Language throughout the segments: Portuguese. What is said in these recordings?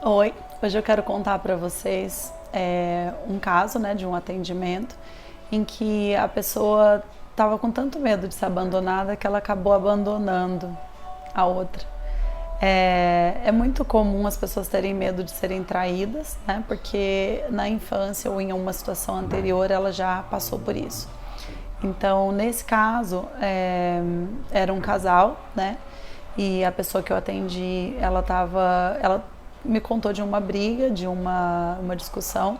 Oi, hoje eu quero contar para vocês um caso, né, de um atendimento em que a pessoa estava com tanto medo de ser abandonada que ela acabou abandonando a outra. É muito comum as pessoas terem medo de serem traídas, né, porque na infância ou em uma situação anterior ela já passou por isso. Então, nesse caso, era um casal, né? E a pessoa que eu atendi, ela me contou de uma briga, de uma discussão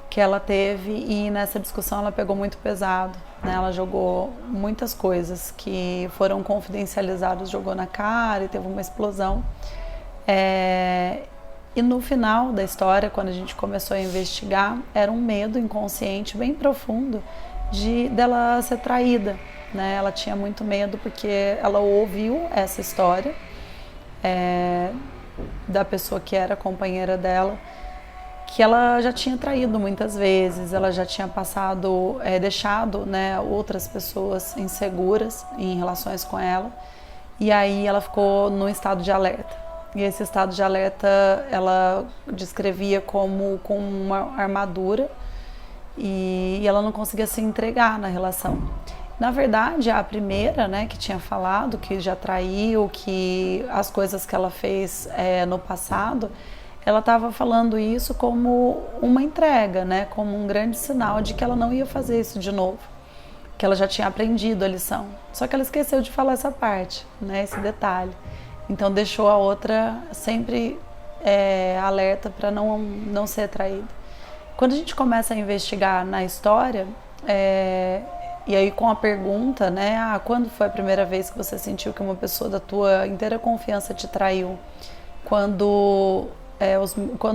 que ela teve e nessa discussão ela pegou muito pesado, né? Ela jogou muitas coisas que foram confidencializadas, jogou na cara e teve uma explosão. E no final da história, quando a gente começou a investigar, era um medo inconsciente bem profundo dela ser traída, né? Ela tinha muito medo porque ela ouviu essa história da pessoa que era companheira dela, que ela já tinha traído muitas vezes, ela já tinha deixado, né, outras pessoas inseguras em relações com ela, e aí ela ficou no estado de alerta. E esse estado de alerta ela descrevia como com uma armadura e ela não conseguia se entregar na relação. Na verdade, a primeira, né, que tinha falado que já traiu, que as coisas que ela fez no passado, ela estava falando isso como uma entrega, né, como um grande sinal de que ela não ia fazer isso de novo, que ela já tinha aprendido a lição. Só que ela esqueceu de falar essa parte, né, esse detalhe. Então deixou a outra sempre alerta para não ser traída. Quando a gente começa a investigar na história, e aí com a pergunta, né, quando foi a primeira vez que você sentiu que uma pessoa da tua inteira confiança te traiu? Quando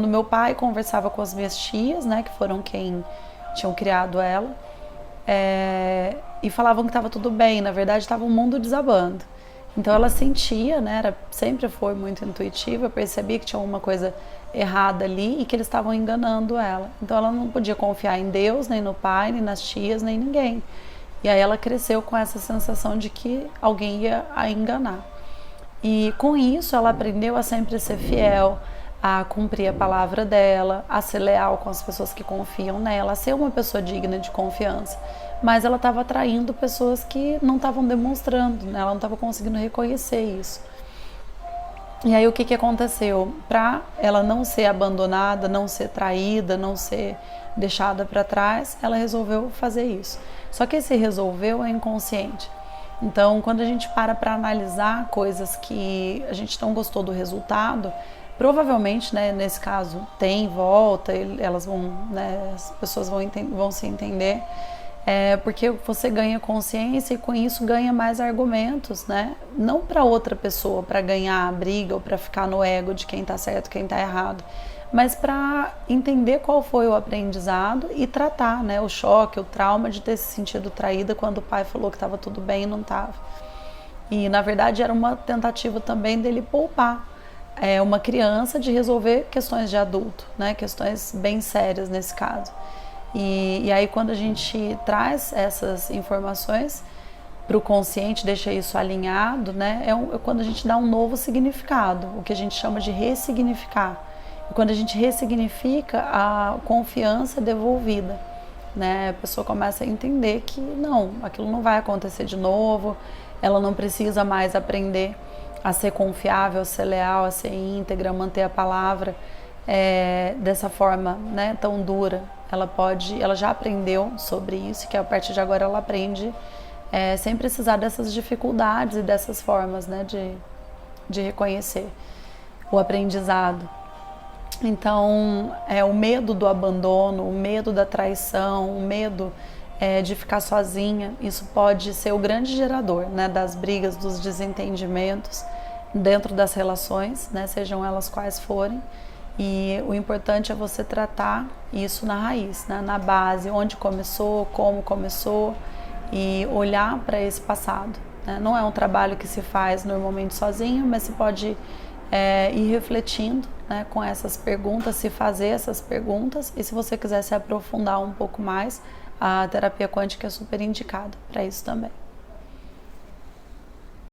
meu pai conversava com as minhas tias, né, que foram quem tinham criado ela, e falavam que estava tudo bem, na verdade estava o mundo desabando. Então ela sentia, né, sempre foi muito intuitiva, percebia que tinha alguma coisa errada ali e que eles estavam enganando ela. Então ela não podia confiar em Deus, nem no pai, nem nas tias, nem em ninguém. E aí ela cresceu com essa sensação de que alguém ia a enganar. E com isso ela aprendeu a sempre ser fiel, a cumprir a palavra dela, a ser leal com as pessoas que confiam nela, a ser uma pessoa digna de confiança. Mas ela estava atraindo pessoas que não estavam demonstrando, né? Ela não estava conseguindo reconhecer isso. E aí o que aconteceu? Para ela não ser abandonada, não ser traída, não ser deixada para trás, ela resolveu fazer isso. Só que esse resolveu é inconsciente. Então, quando a gente para analisar coisas que a gente não gostou do resultado, provavelmente, né, nesse caso, tem volta, elas vão, né, as pessoas vão se entender, porque você ganha consciência e com isso ganha mais argumentos, né? Não para outra pessoa, para ganhar a briga ou para ficar no ego de quem está certo, quem está errado, mas para entender qual foi o aprendizado e tratar, né, o choque, o trauma de ter se sentido traída quando o pai falou que estava tudo bem e não estava. E na verdade era uma tentativa também dele poupar uma criança de resolver questões de adulto, né, questões bem sérias nesse caso. E aí quando a gente traz essas informações para o consciente, deixa isso alinhado, né, é quando a gente dá um novo significado, o que a gente chama de ressignificar. E quando a gente ressignifica, a confiança é devolvida, né? A pessoa começa a entender que não, aquilo não vai acontecer de novo, ela não precisa mais aprender a ser confiável, a ser leal, a ser íntegra, manter a palavra dessa forma, né, tão dura. Ela já aprendeu sobre isso, que a partir de agora ela aprende sem precisar dessas dificuldades e dessas formas, né, de reconhecer o aprendizado. Então, o medo do abandono, o medo da traição, o medo de ficar sozinha, isso pode ser o grande gerador, né, das brigas, dos desentendimentos dentro das relações, né, sejam elas quais forem. E o importante é você tratar isso na raiz, né, na base, onde começou, como começou, e olhar para esse passado, né? Não é um trabalho que se faz normalmente sozinho, mas se pode ir refletindo, né, com essas perguntas, se fazer essas perguntas, e se você quiser se aprofundar um pouco mais, a terapia quântica é super indicada para isso também.